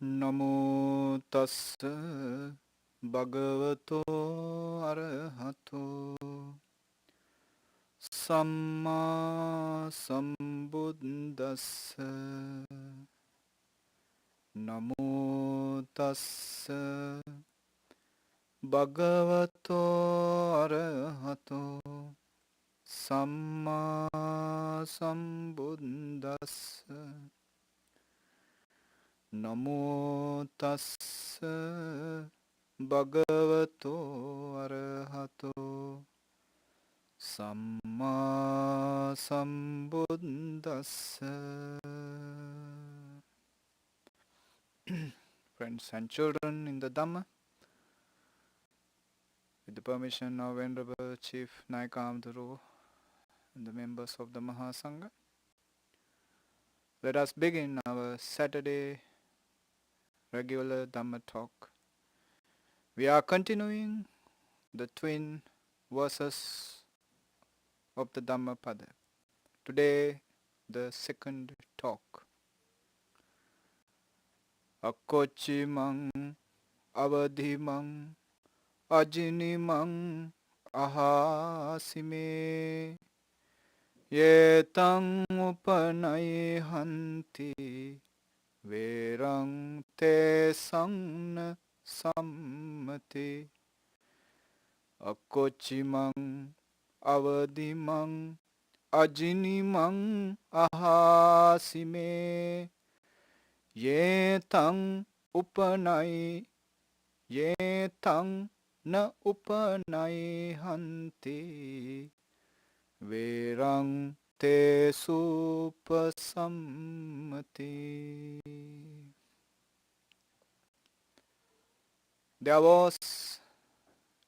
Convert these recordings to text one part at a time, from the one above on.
Namo tassa bhagavato arahato samma sambuddhassa. Namo tassa bhagavato arahato samma sambuddhassa. Namo tassa bhagavato arahato samma sambuddhassa. Friends and children in the Dhamma, with the permission of Venerable Chief Naikam Thero and the members of the Mahasangha, let us begin our Saturday regular Dhamma talk. We are continuing the twin verses of the Dhammapada. Today, the second talk. Akochimang avadhimang ajinimang ahasime yetang upanaihanti verang te sang sammati. Akochimang avadimang ajinimang ahasime yetang na upanaihanti verang te supasammati. There was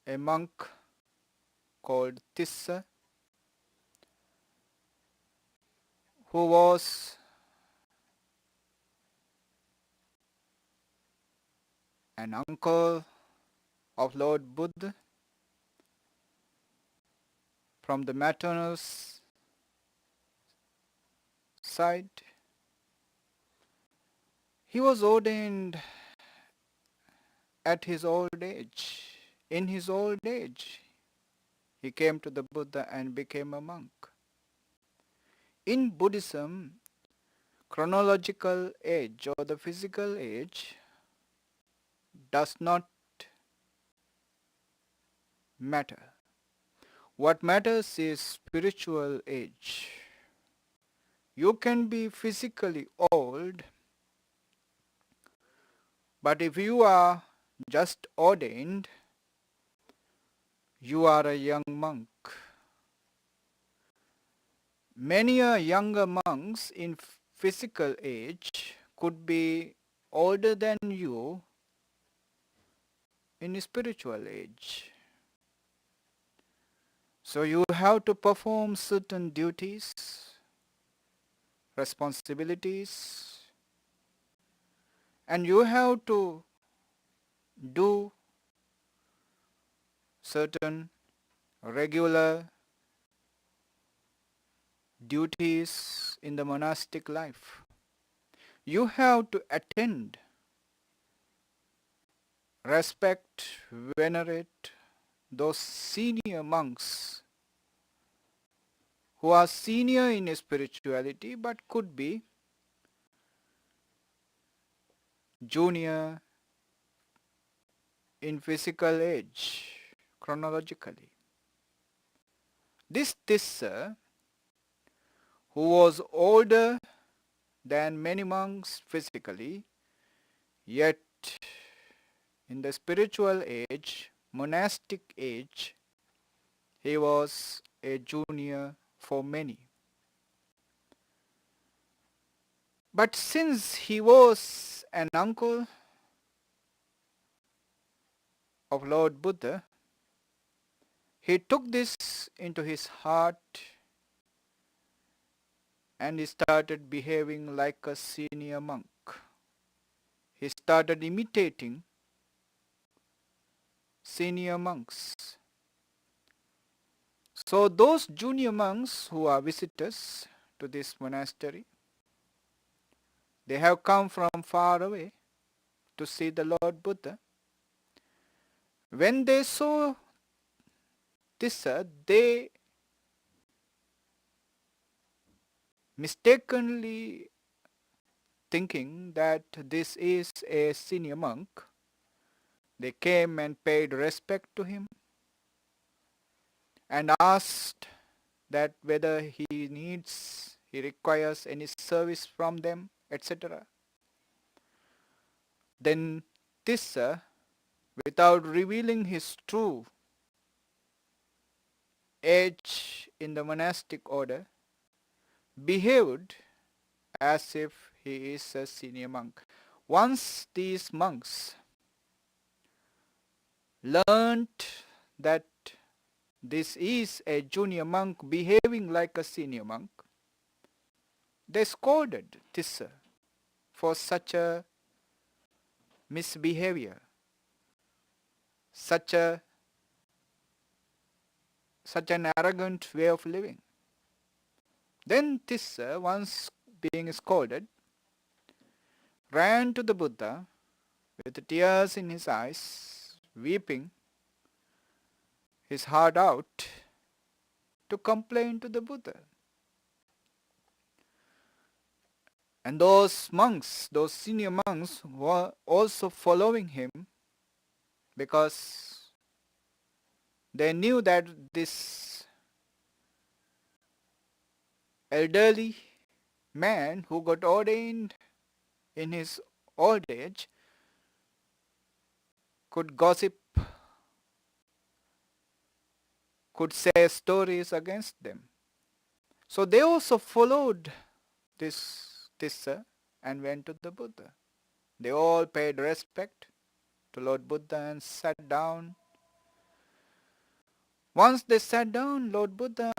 a monk called Tissa who was an uncle of Lord Buddha from the maternal side. He was ordained at his old age. In his old age, he came to the Buddha and became a monk. In Buddhism, chronological age or the physical age does not matter. What matters is spiritual age. You can be physically old, but if you are just ordained, you are a young monk. Many younger monks in physical age could be older than you in spiritual age. So you have to perform certain duties, responsibilities, and you have to do certain regular duties in the monastic life. You have to attend, respect, venerate those senior monks who are senior in spirituality but could be junior in physical age, chronologically. This Tissa, who was older than many monks physically, yet in the spiritual age, monastic age, he was a junior for many. But since he was an uncle of Lord Buddha, he took this into his heart and he started behaving like a senior monk. He started imitating senior monks. So those junior monks who are visitors to this monastery, they have come from far away to see the Lord Buddha. When they saw Tissa, they mistakenly thinking that this is a senior monk, they came and paid respect to him and asked that whether he requires any service from them, etc. Then Tissa, without revealing his true age in the monastic order, behaved as if he is a senior monk. Once these monks learned that this is a junior monk behaving like a senior monk, they scolded Tissa for such a misbehavior, such an arrogant way of living. Then Tissa, once being scolded, ran to the Buddha with tears in his eyes, weeping his heart out, to complain to the Buddha. And those monks, those senior monks, were also following him because they knew that this elderly man who got ordained in his old age could gossip, could say stories against them. So they also followed this Tissa and went to the Buddha. They all paid respect to Lord Buddha and sat down. Once they sat down, Lord Buddha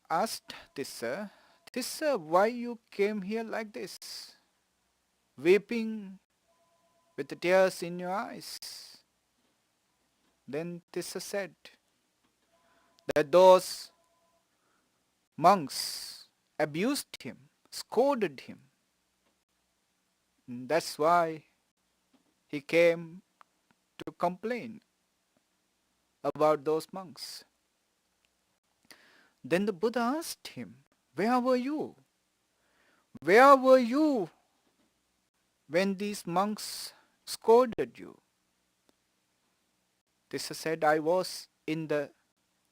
asked Tissa, Tissa, why you came here like this, weeping with the tears in your eyes? Then Tissa said that those monks abused him, scolded him. And that's why he came to complain about those monks. Then the Buddha asked him, where were you? Where were you when these monks scolded you? Tissa said, I was in the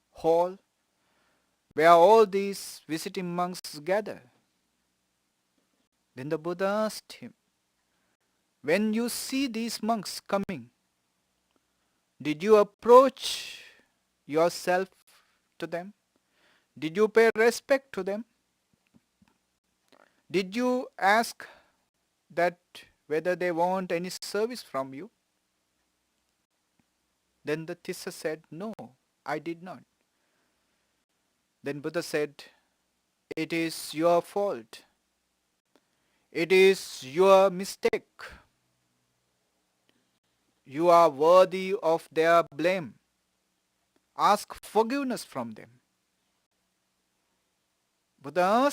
hall where all these visiting monks gather. Then the Buddha asked him, when you see these monks coming, did you approach yourself to them? Did you pay respect to them? Did you ask that whether they want any service from you? Then the Tissa said, no, I did not. Then Buddha said, it is your fault. It is your mistake. You are worthy of their blame. Ask forgiveness from them. Buddha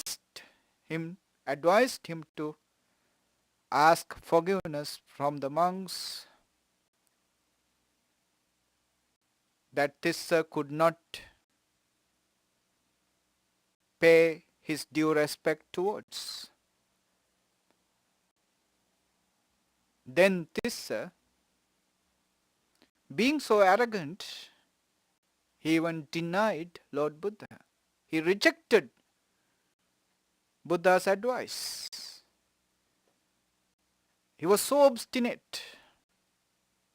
advised him to ask forgiveness from the monks that Tissa could not pay his due respect towards. Then Tissa, being so arrogant, he even denied Lord Buddha. He rejected Buddha's advice. He was so obstinate.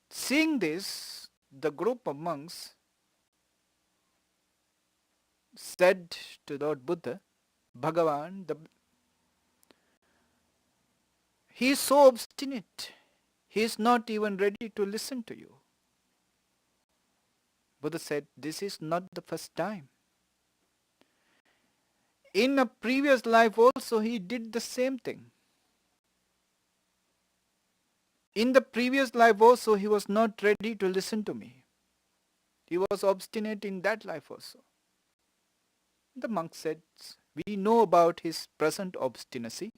Seeing this, the group of monks said to Lord Buddha, Bhagavan, he is so obstinate. He is not even ready to listen to you. Buddha said, this is not the first time. In a previous life also he did the same thing. In the previous life also he was not ready to listen to me. He was obstinate in that life also. The monk said, we know about his present obstinacy.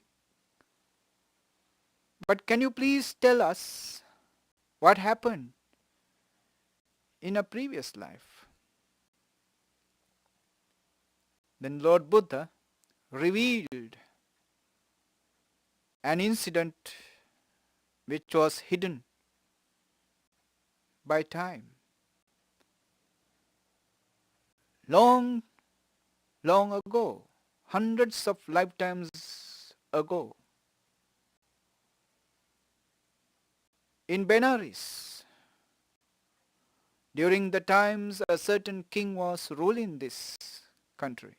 But can you please tell us what happened in a previous life. Then Lord Buddha revealed an incident which was hidden by time. Long, long ago, hundreds of lifetimes ago, in Benares, during the times a certain king was ruling this country.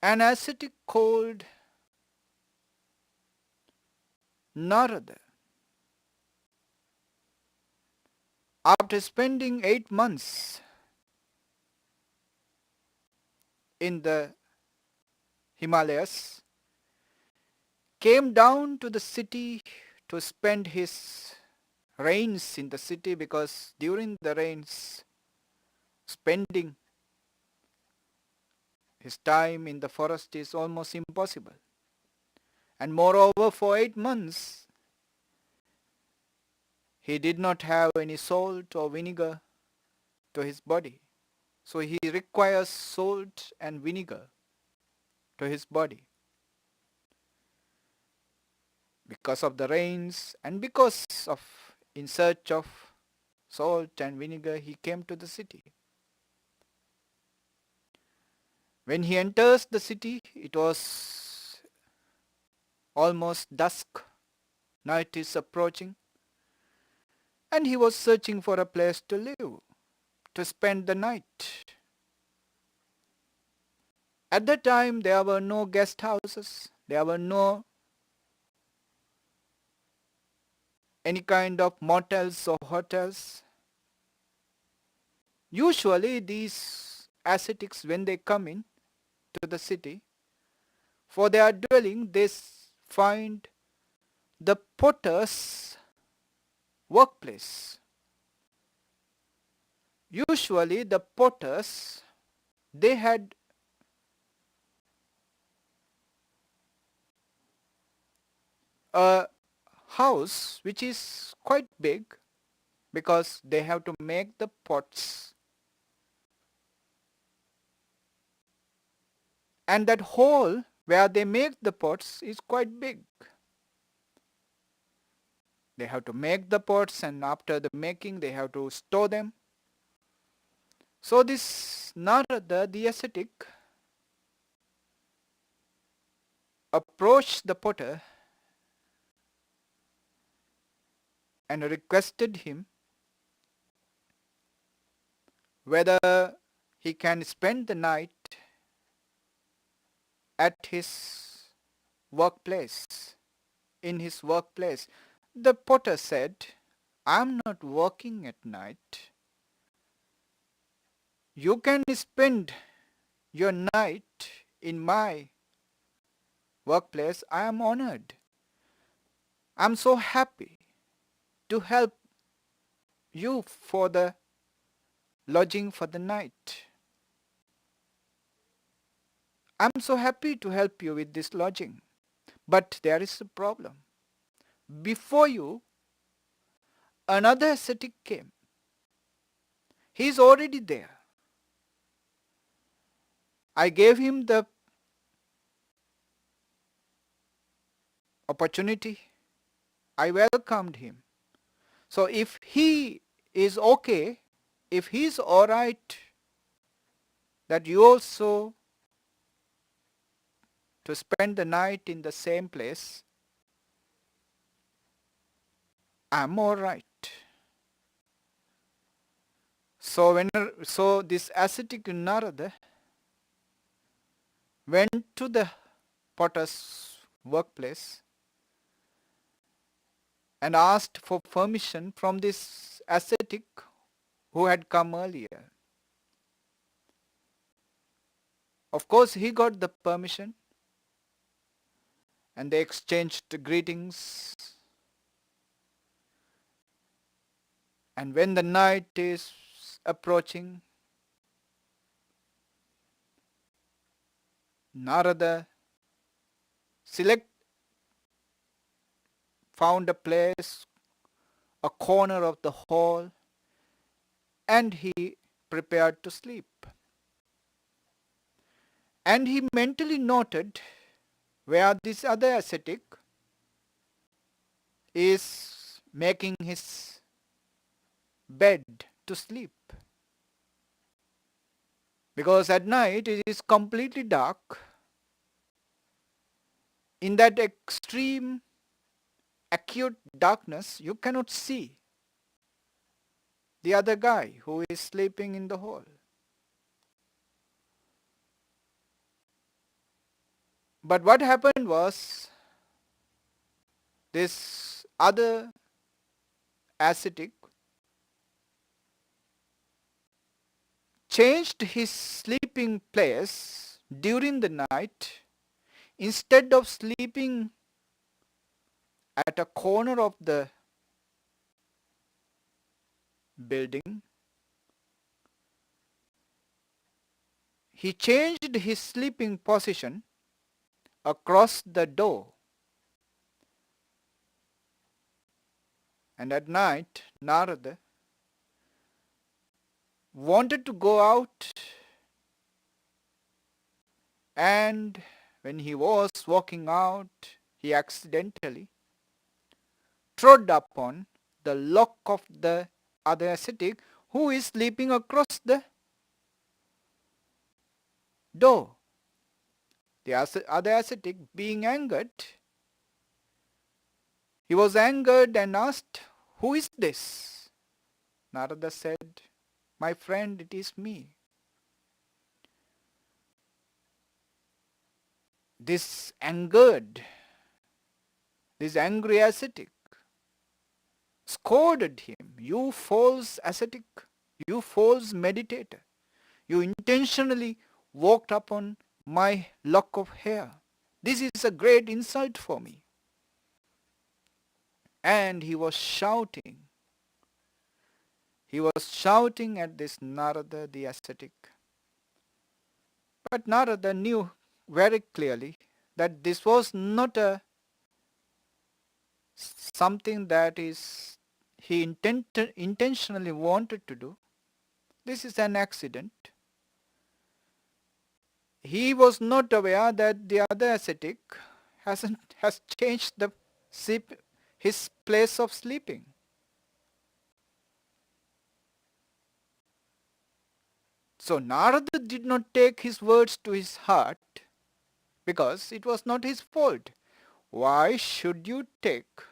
An ascetic called Narada, after spending 8 months in the Himalayas, came down to the city to spend his rains in the city, because during the rains, spending his time in the forest is almost impossible. And moreover, for 8 months, he did not have any salt or vinegar to his body. So he requires salt and vinegar to his body. Because of the rains and because of in search of salt and vinegar, he came to the city. When he enters the city, it was almost dusk. Night is approaching. And he was searching for a place to live, to spend the night. At that time, there were no guest houses. There were no any kind of motels or hotels. Usually these ascetics, when they come in to the city, for their dwelling, they find the potter's workplace. Usually the potters, they had a house which is quite big, because they have to make the pots. And that hole where they make the pots is quite big. They have to make the pots, and after the making they have to store them. So this Narada, the ascetic, approached the potter and requested him whether he can spend the night at his workplace, in his workplace. The potter said, "I'm not working at night. You can spend your night in my workplace. I am honored. I'm so happy to help you for the lodging for the night. I'm so happy to help you with this lodging. But there is a problem. Before you, another ascetic came. He is already there. I gave him the opportunity. I welcomed him. So if he is okay, if he is alright, that you also to spend the night in the same place, I'm alright." So this ascetic Narada went to the potter's workplace and asked for permission from this ascetic who had come earlier. Of course, he got the permission, and they exchanged greetings. And when the night is approaching, Narada found a place, a corner of the hall, and he prepared to sleep. And he mentally noted where this other ascetic is making his bed to sleep. Because at night it is completely dark. In that extreme, acute darkness, you cannot see the other guy who is sleeping in the hall. But what happened was, this other ascetic changed his sleeping place during the night. Instead of sleeping at a corner of the building, he changed his sleeping position across the door. And at night, Narada wanted to go out, and when he was walking out, he accidentally trod upon the lock of the other ascetic who is sleeping across the door. The other ascetic, being angered, he was angered and asked, "Who is this?" Narada said, "My friend, it is me." This angry ascetic scolded him, "You false ascetic, you false meditator, you intentionally walked upon my lock of hair. This is a great insult for me." And he was shouting. He was shouting at this Narada the ascetic. But Narada knew very clearly that this was not something that he intentionally wanted to do. This is an accident. He was not aware that the other ascetic has changed his place of sleeping. So Narada did not take his words to his heart, because it was not his fault. Why should you take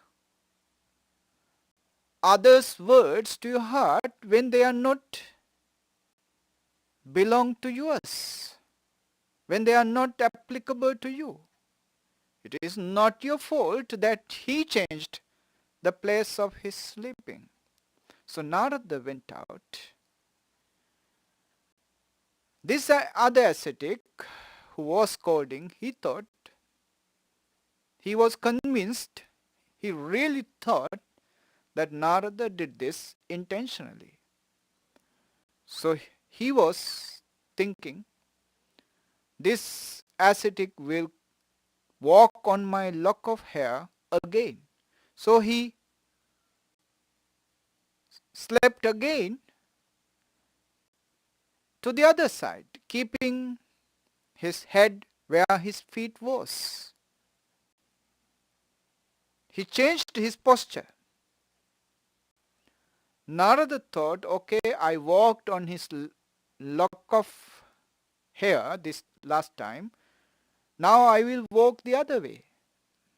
others' words to your heart when they are not belong to yours, when they are not applicable to you? It is not your fault that he changed the place of his sleeping. So Narada went out. This other ascetic who was scolding, he was convinced, he really thought that Narada did this intentionally. So he was thinking, this ascetic will walk on my lock of hair again. So he slept again to the other side, keeping his head where his feet was. He changed his posture. Narada thought, okay, I walked on his lock of hair this last time. Now I will walk the other way.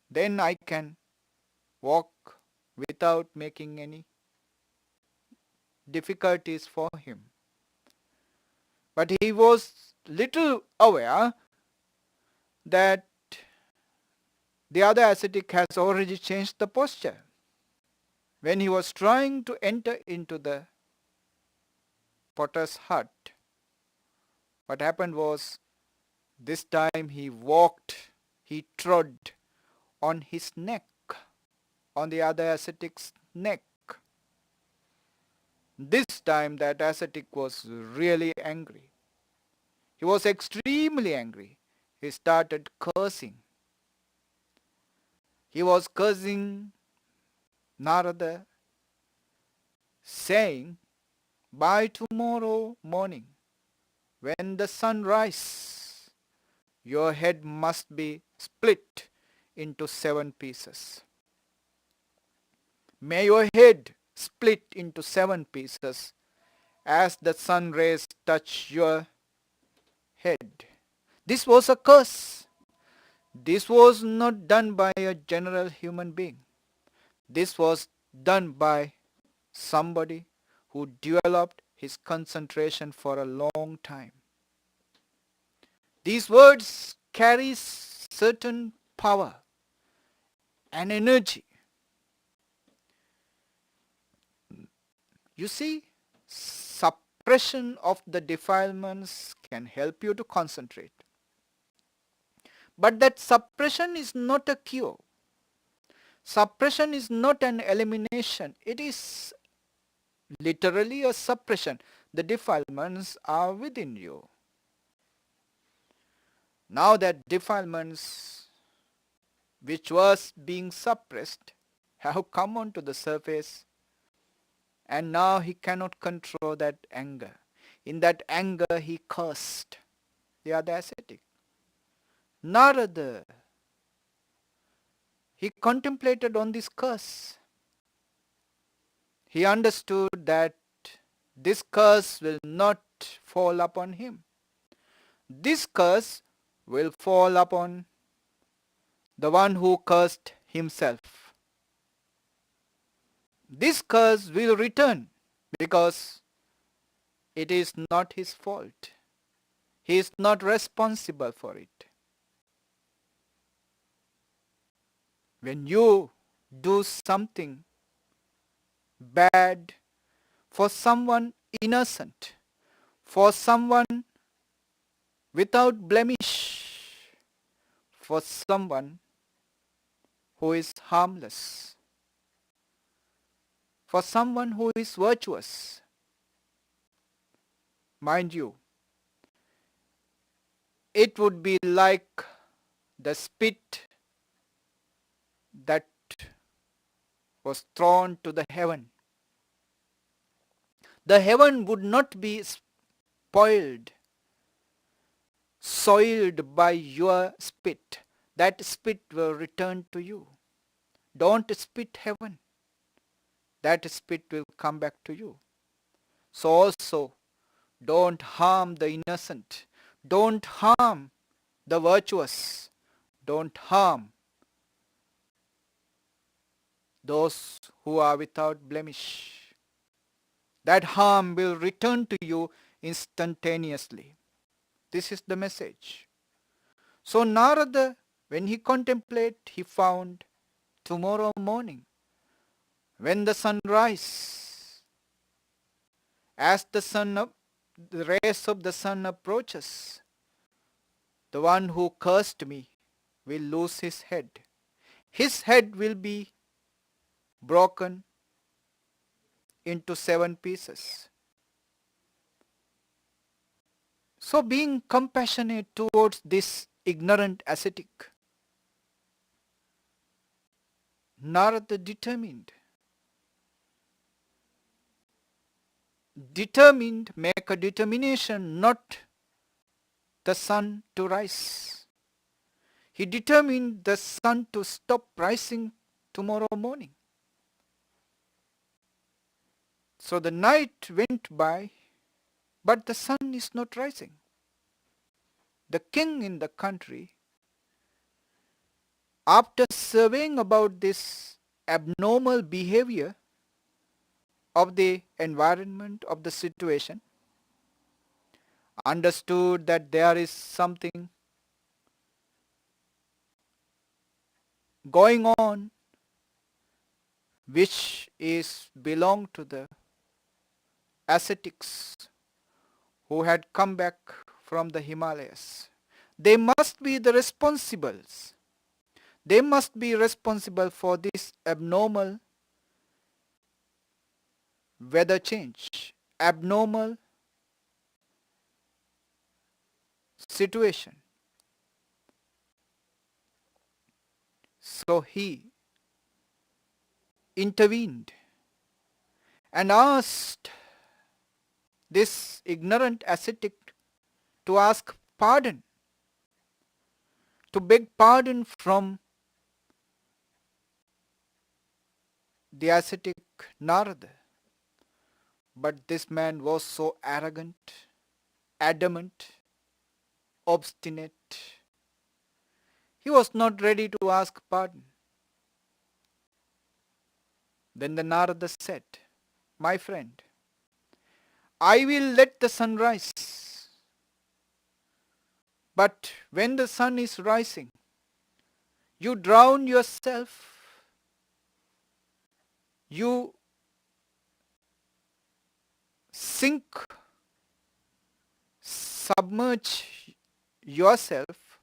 Then I can walk without making any difficulties for him. But he was little aware that the other ascetic has already changed the posture. When he was trying to enter into the potter's hut, what happened was, this time he trod on his neck, on the other ascetic's neck. This time that ascetic was really angry. He was extremely angry. He started cursing. He was cursing Narada saying, by tomorrow morning, when the sun rises, your head must be split into 7 pieces. May your head split into 7 pieces as the sun rays touch your head. This was a curse. This was not done by a general human being. This was done by somebody who developed his concentration for a long time. These words carry certain power and energy. You see, suppression of the defilements can help you to concentrate. But that suppression is not a cure. Suppression is not an elimination. It is literally a suppression. The defilements are within you. Now that defilements which was being suppressed have come onto the surface, and now he cannot control that anger. In that anger he cursed the other ascetic. Narada, he contemplated on this curse. He understood that this curse will not fall upon him. This curse will fall upon the one who cursed himself. This curse will return because it is not his fault. He is not responsible for it. When you do something bad for someone innocent, for someone without blemish, for someone who is harmless, for someone who is virtuous, mind you, it would be like the spit that was thrown to the heaven. The heaven would not be spoiled, soiled by your spit. That spit will return to you. Don't spit heaven. That spit will come back to you. So also, don't harm the innocent. Don't harm the virtuous. Don't harm those who are without blemish. That harm will return to you instantaneously. This is the message. So Narada, when he contemplated, he found tomorrow morning, when the sun rises, as the rays of the sun approaches, the one who cursed me will lose his head. His head will be broken into 7 pieces. So being compassionate towards this ignorant ascetic, Narada determined, make a determination not the sun to rise. He determined the sun to stop rising tomorrow morning. So the night went by, but the sun is not rising. The king in the country, after surveying about this abnormal behavior of the environment, of the situation, understood that there is something going on which is belong to the ascetics who had come back from the Himalayas. They must be the responsibles. They must be responsible for this abnormal weather change, abnormal situation. So he intervened and asked this ignorant ascetic to ask pardon, to beg pardon from the ascetic Narada. But this man was so arrogant, adamant, obstinate. He was not ready to ask pardon. Then the Narada said, "My friend, I will let the sun rise. But when the sun is rising, you drown yourself. You sink, submerge yourself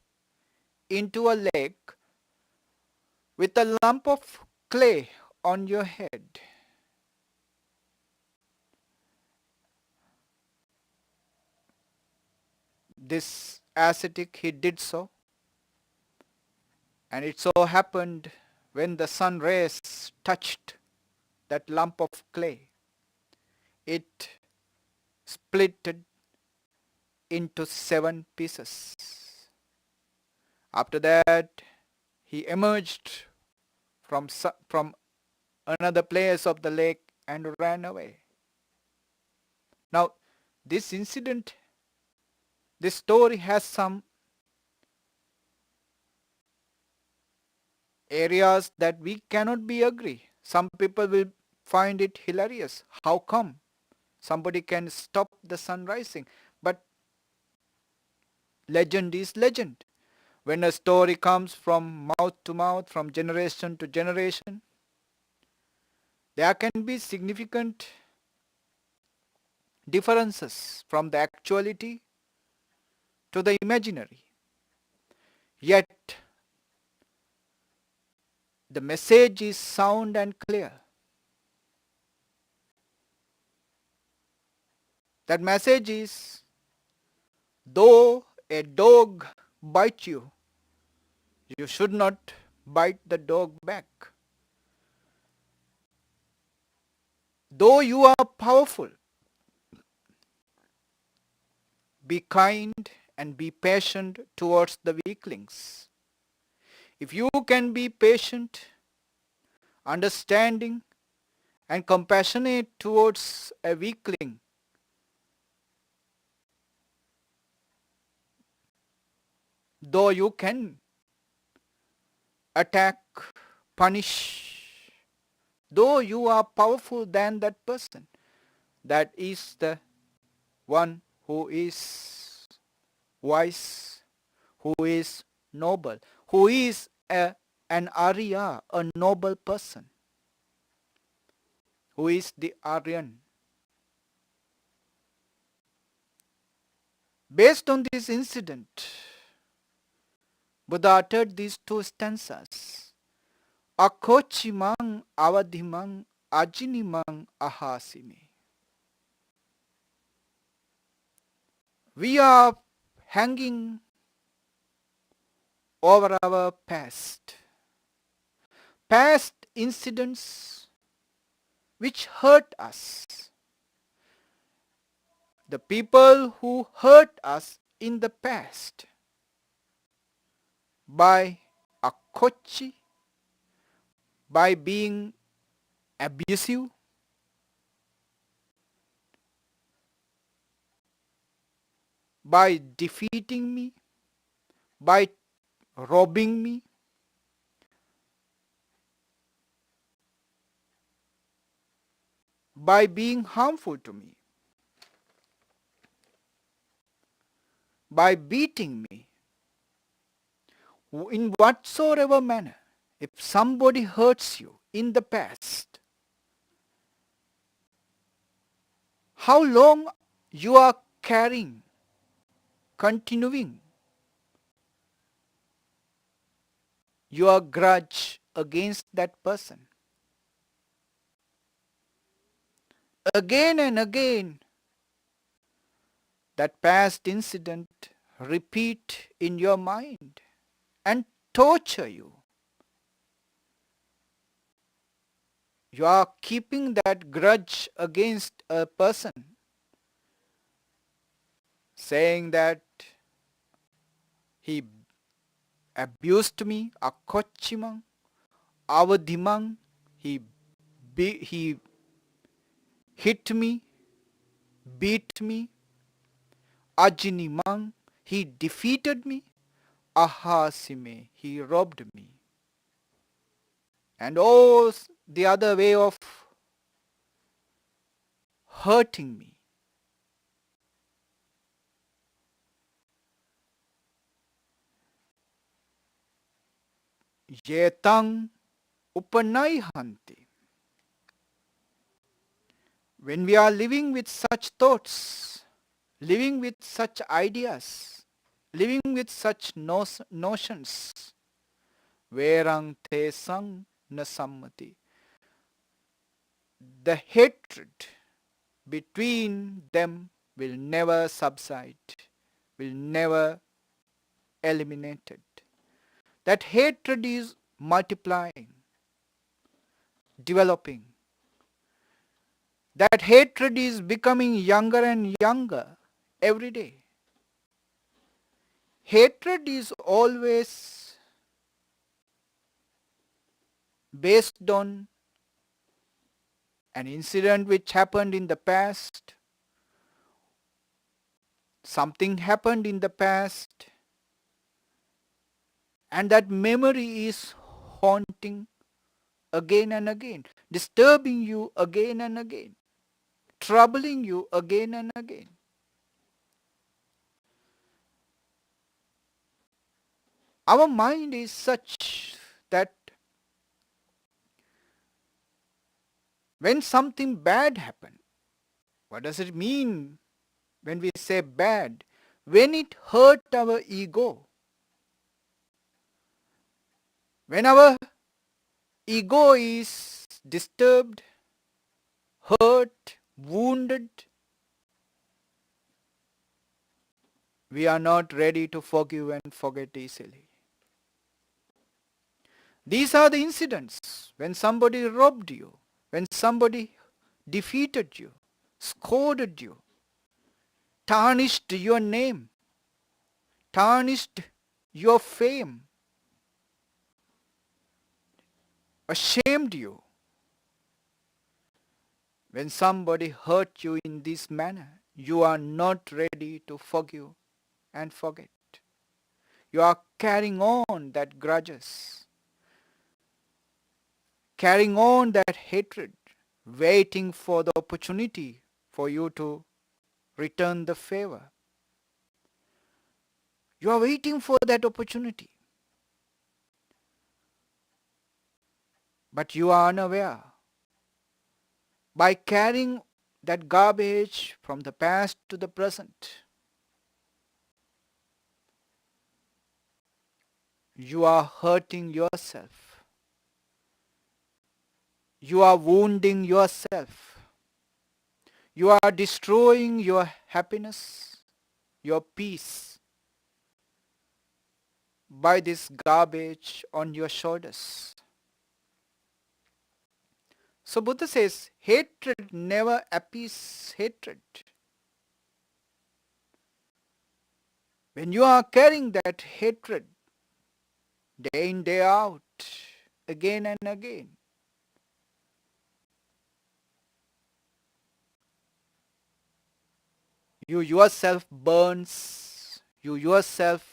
into a lake with a lump of clay on your head." This ascetic, he did so, and it so happened when the sun rays touched that lump of clay, it splitted into 7 pieces. After that, he emerged from another place of the lake and ran away. Now, this incident, this story has some areas that we cannot be agree. Some people will find it hilarious. How come somebody can stop the sun rising? But legend is legend. When a story comes from mouth to mouth, from generation to generation, there can be significant differences from the actuality to the imaginary. Yet, the message is sound and clear. That message is, though a dog bite you, you should not bite the dog back. Though you are powerful, be kind and be patient towards the weaklings. If you can be patient, understanding, and compassionate towards a weakling, though you can attack, punish, though you are powerful than that person, that is the one who is wise, who is noble, who is an Arya, a noble person, who is the Aryan. Based on this incident, Buddha uttered these 2 stanzas. Akochimang avadhimang ajinimang ahasimi. We are hanging over our past incidents which hurt us, the people who hurt us in the past by akochi, by being abusive, by defeating me, by robbing me, by being harmful to me, by beating me, in whatsoever manner. If somebody hurts you in the past, how long you are carrying, continuing your grudge against that person? Again and again, that past incident repeat in your mind and torture you. You are keeping that grudge against a person, saying that he abused me, akochimang, avadimang, he hit me, beat me, ajinimang, he defeated me, ahasime, he robbed me. And all the other way of hurting me. Yetang upanaihanti. When we are living with such thoughts, living with such ideas, living with such notions, verang te sang na sammati. The hatred between them will never subside, will never eliminated. That hatred is multiplying, developing. That hatred is becoming younger and younger every day. Hatred is always based on an incident which happened in the past. Something happened in the past, and that memory is haunting again and again, disturbing you again and again, troubling you again and again. Our mind is such that when something bad happens, what does it mean when we say bad? When it hurt our ego, when our ego is disturbed, hurt, wounded, we are not ready to forgive and forget easily. These are the incidents when somebody robbed you, when somebody defeated you, scolded you, tarnished your name, tarnished your fame, ashamed you. When somebody hurt you in this manner, you are not ready to forgive and forget. You are carrying on that grudges, carrying on that hatred, waiting for the opportunity for you to return the favor. You are waiting for that opportunity. But you are unaware. By carrying that garbage from the past to the present, you are hurting yourself. You are wounding yourself. You are destroying your happiness, your peace by this garbage on your shoulders. So Buddha says, hatred never appeases hatred. When you are carrying that hatred day in, day out, again and again, you yourself burns, you yourself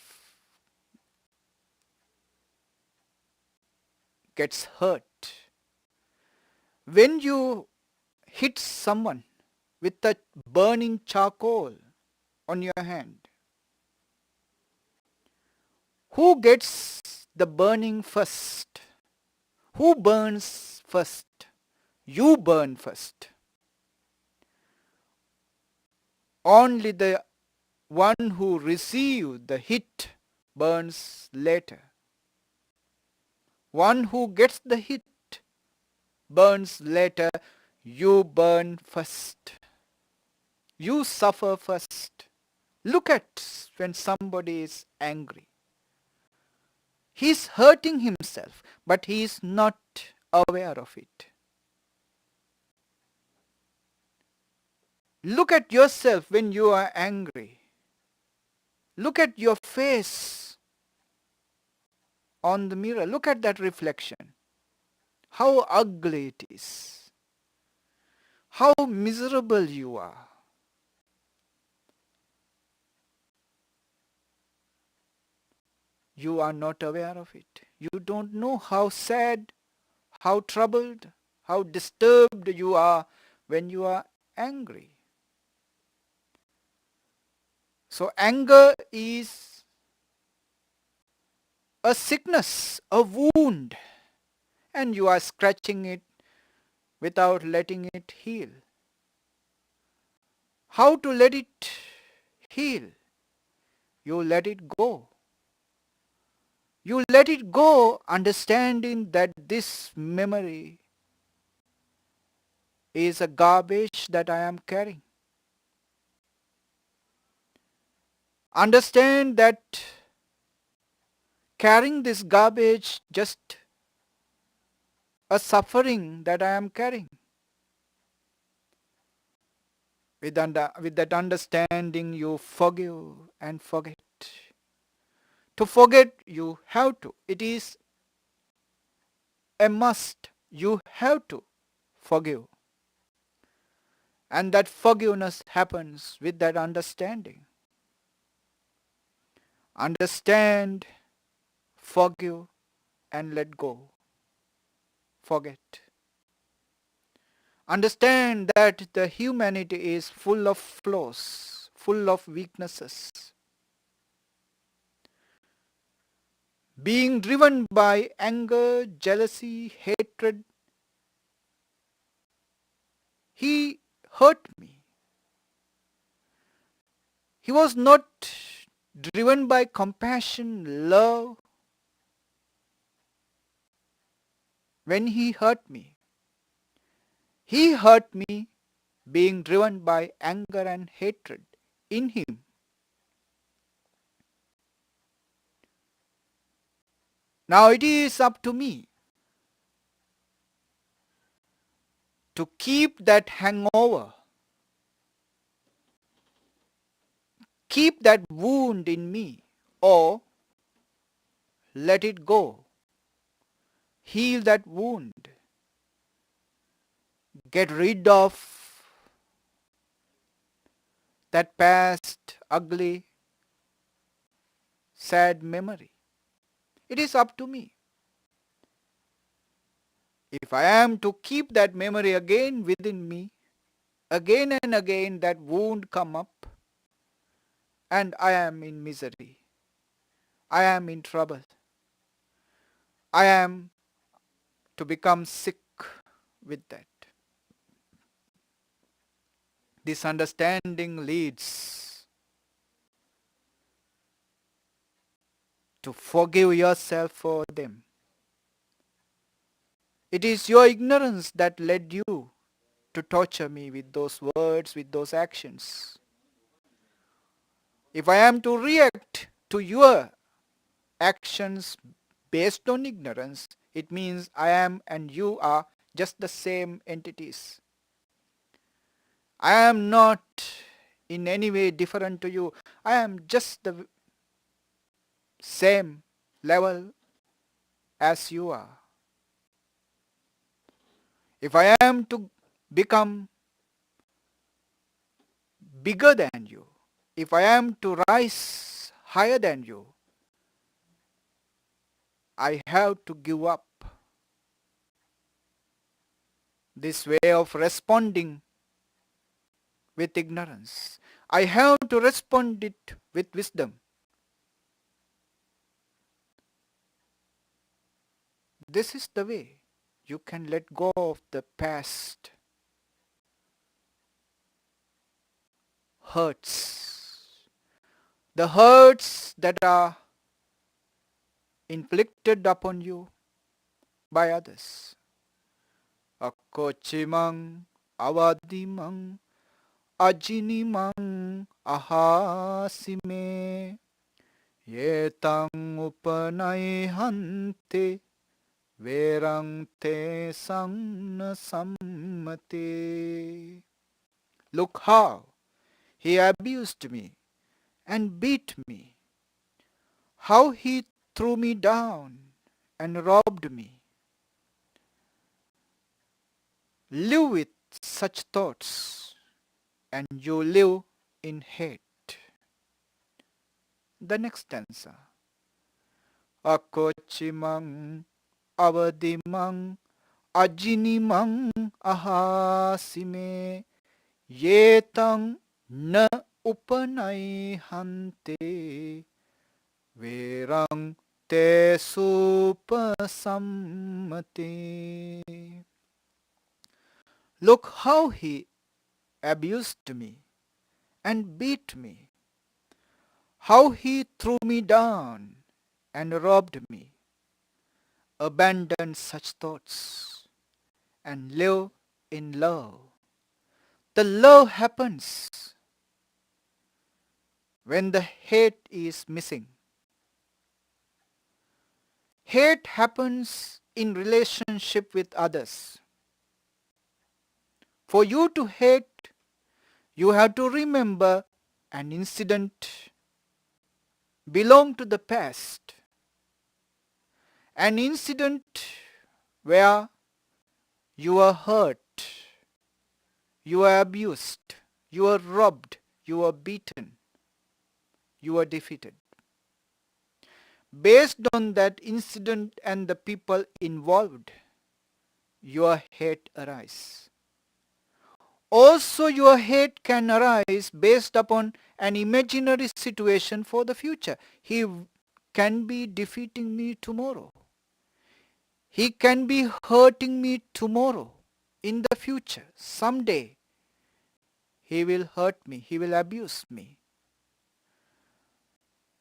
gets hurt. When you hit someone with a burning charcoal on your hand, who gets the burning first? Who burns first? You burn first. Only the one who received the hit burns later. One who gets the hit burns later. You burn first. You suffer first. Look at when somebody is angry. He is hurting himself, but he is not aware of it. Look at yourself when you are angry. Look at your face on the mirror. Look at that reflection. How ugly it is. How miserable you are. You are not aware of it. You don't know how sad, how troubled, how disturbed you are when you are angry. So anger is a sickness, a wound, and you are scratching it without letting it heal. How to let it heal? You let it go. You let it go, understanding that this memory is a garbage that I am carrying. Understand that carrying this garbage just a suffering that I am carrying. With that understanding, you forgive and forget. To forget, you have to. It is a must. You have to forgive. And that forgiveness happens with that understanding. Understand, forgive, and let go. Forget. Understand that the humanity is full of flaws, full of weaknesses. Being driven by anger, jealousy, hatred, he hurt me. He was not driven by compassion, love, when he hurt me. He hurt me being driven by anger and hatred in him. Now it is up to me to keep that hangover, keep that wound in me, or let it go. Heal that wound. Get rid of that past ugly, sad memory. It is up to me. If I am to keep that memory again within me, again and again that wound come up, and I am in misery. I am in trouble. I am to become sick with that. This understanding leads to forgive yourself for them. It is your ignorance that led you to torture me with those words, with those actions. If I am to react to your actions based on ignorance, it means I am and you are just the same entities. I am not in any way different to you. I am just the same level as you are. If I am to become bigger than you, if I am to rise higher than you, I have to give up this way of responding with ignorance. I have to respond it with wisdom. This is the way you can let go of the past hurts. The hurts that are inflicted upon you by others. Akochimang avadimang ajinimang ahasime yetang upanai hante verang te sanna sammate. Look how he abused me and beat me, how he threw me down and robbed me. Live with such thoughts and you live in hate. The next stanza. Akochimang avadimang ajinimang ahasime yetang na upanai hante verang te supasammate. Look how he abused me and beat me, how he threw me down and robbed me. Abandon such thoughts and live in love. The love happens when the hate is missing. Hate happens in relationship with others. For you to hate, you have to remember an incident belong to the past. An incident where you are hurt, you are abused, you are robbed, you are beaten, you are defeated. Based on that incident and the people involved, your hate arises. Also, your hate can arise based upon an imaginary situation for the future. He can be defeating me tomorrow. He can be hurting me tomorrow, in the future, someday. He will hurt me, he will abuse me.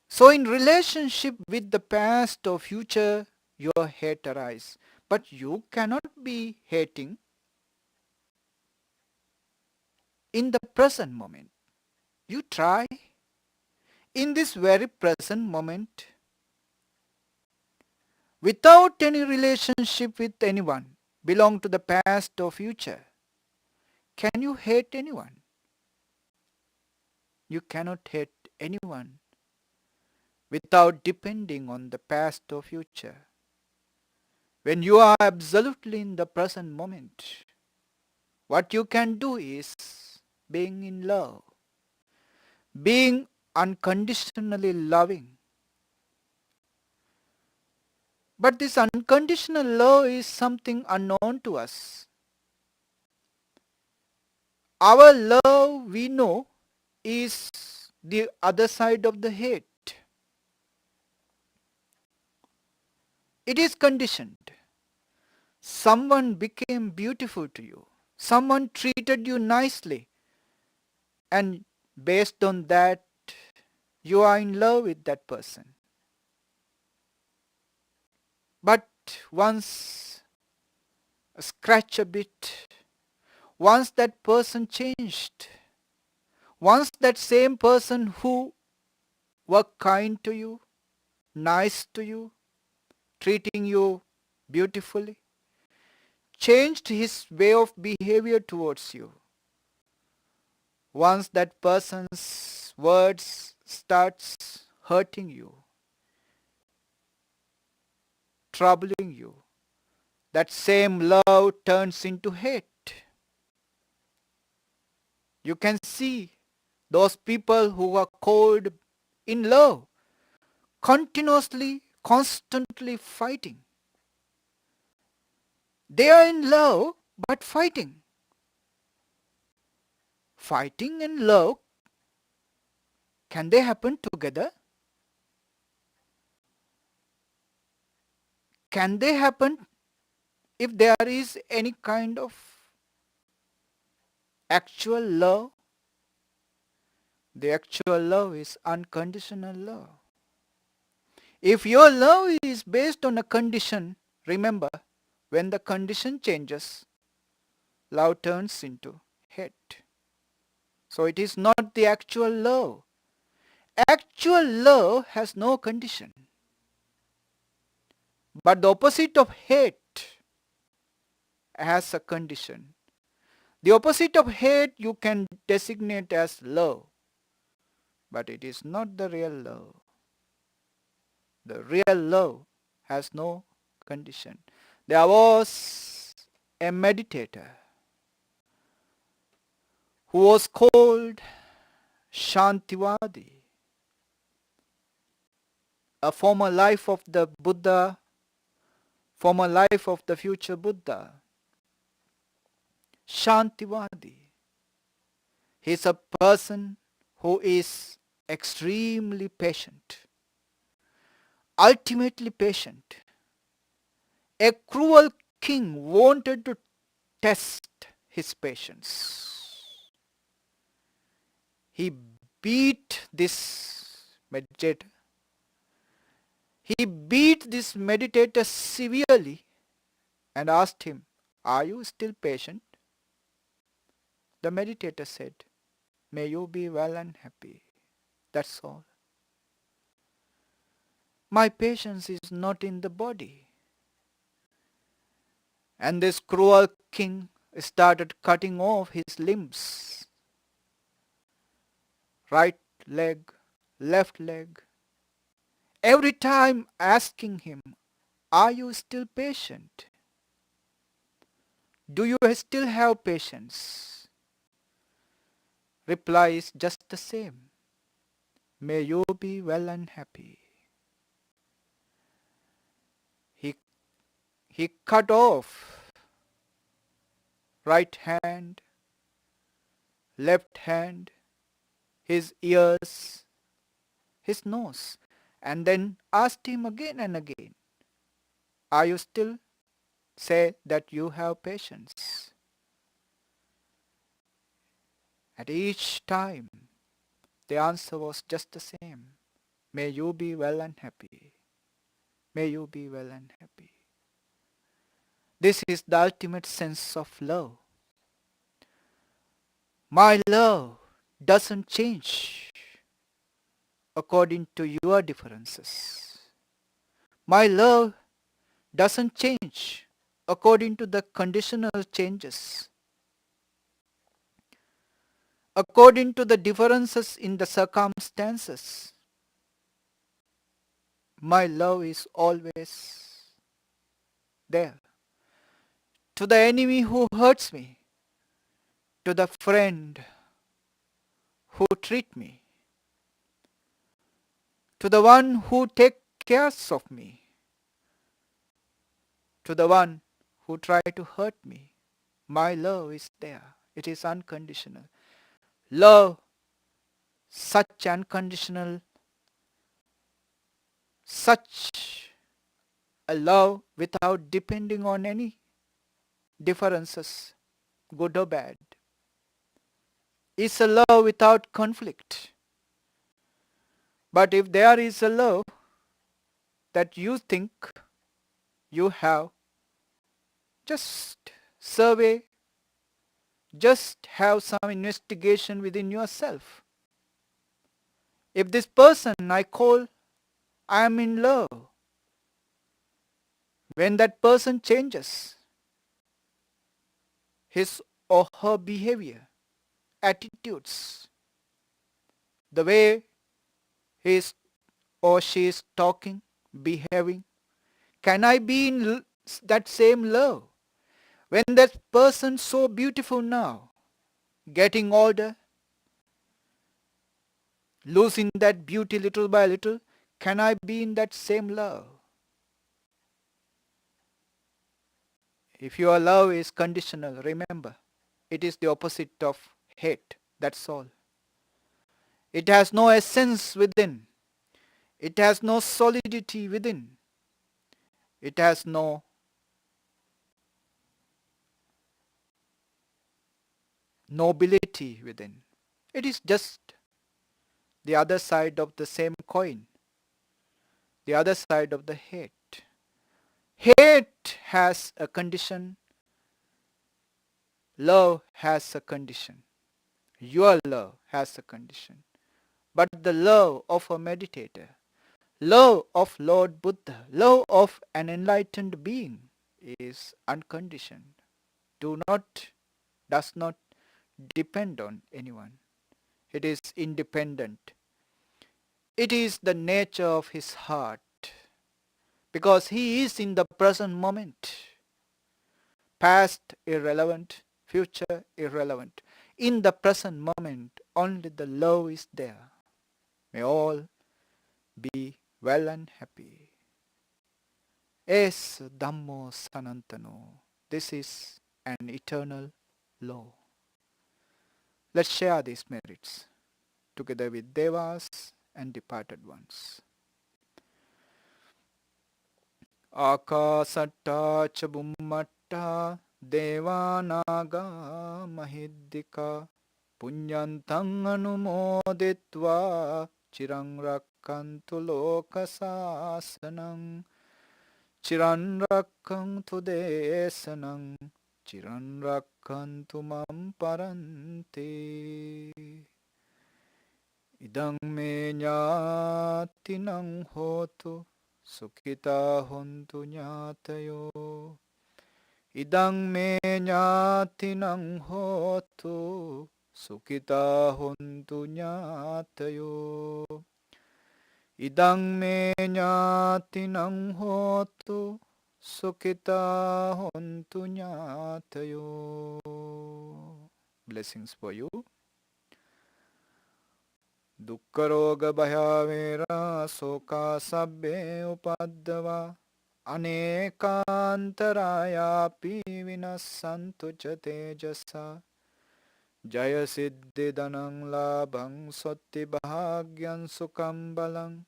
So in relationship with the past or future, your hate arises. But you cannot be hating in the present moment. You try in this very present moment, without any relationship with anyone, belong to the past or future. Can you hate anyone? You cannot hate anyone without depending on the past or future. When you are absolutely in the present moment, what you can do is being in love, being unconditionally loving. But this unconditional love is something unknown to us. Our love, we know, is the other side of the hate. It is conditioned. Someone became beautiful to you. Someone treated you nicely. And based on that, you are in love with that person. But once scratch a bit, once that person changed, once that same person who were kind to you, nice to you, treating you beautifully, changed his way of behavior towards you. Once that person's words starts hurting you, troubling you, that same love turns into hate. You can see those people who are cold in love, continuously, constantly fighting. They are in love but fighting. Fighting and love, can they happen together? Can they happen if there is any kind of actual love? The actual love is unconditional love. If your love is based on a condition, remember, when the condition changes, love turns into hate. So it is not the actual love. Actual love has no condition. But the opposite of hate has a condition. The opposite of hate you can designate as love, but it is not the real love. The real love has no condition. There was a meditator who was called Shantivadi, a former life of the Buddha, former life of the future Buddha. Shantivadi. He is a person who is extremely patient, ultimately patient. A cruel king wanted to test his patience. He beat this meditator. He beat this meditator severely and asked him, "Are you still patient?" The meditator said, "May you be well and happy. That's all. My patience is not in the body." And this cruel king started cutting off his limbs. Right leg, left leg. Every time asking him, "Are you still patient? Do you still have patience?" Reply is just the same. "May you be well and happy." He cut off right hand, left hand, his ears, his nose, and then asked him again and again, "Are you still say that you have patience?" At each time, the answer was just the same. "May you be well and happy. May you be well and happy." This is the ultimate sense of love. My love doesn't change according to your differences. My love doesn't change according to the conditional changes, according to the differences in the circumstances. My love is always there. To the enemy who hurts me, to the friend who treats me, to the one who takes care of me, to the one who tries to hurt me, my love is there. It is unconditional. Love, such unconditional, such a love without depending on any differences, good or bad, is a love without conflict. But if there is a love that you think you have, just survey, just have some investigation within yourself. If this person I call, I am in love, when that person changes his or her behavior, attitudes, the way he is or she is talking, behaving, can I be in that same love? When that person so beautiful now, getting older, losing that beauty little by little, can I be in that same love? If your love is conditional, remember, it is the opposite of hate. That's all. It has no essence within. It has no solidity within. It has no nobility within. It is just the other side of the same coin, the other side of the hate. Hate has a condition, love has a condition. Your love has a condition. But the love of a meditator, love of Lord Buddha, love of an enlightened being is unconditioned. Do not does not depend on anyone. It is independent. It is the nature of his heart because he is in the present moment. Past irrelevant, future irrelevant. In the present moment, only the love is there. May all be well and happy. Es Dhammo Sanantano. This is an eternal law. Let's share these merits together with Devas and departed ones. Akasatta cha bummatta devanaga mahiddika punyantang anumoditva chirang rakkantu lokasasanang chiran rakkantu desanang chiran rakkantu mam paranti idang me ñātinang hotu Sukhita hontu ñātayo. Idang me ñātinang hotu. Sukhita hontu ñātayo. Idang me ñātinang hotu. Sukhita hontu ñātayo. Blessings for you. Dukkharoga bhayavera soka sabbe upaddava anekantaraya pi vinassantu ca tejasa jaya siddhi dhanang labhang sotti bhagyan sukham balang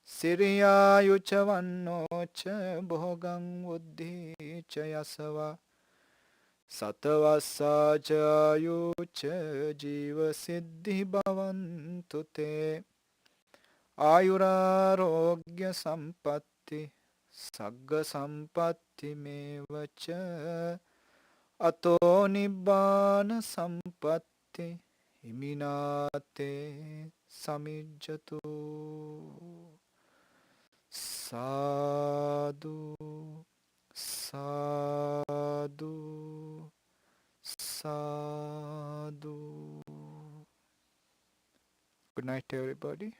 siriyayu ca vanno ca bhogang buddhi ca yasava Satavassa cayu ca jiva siddhi bhavantu te ayurarogya sampatti sagga sampatti meva ca ato nibbana sampatti iminate samijjatu sadhu sadhu sadhu. Good night everybody.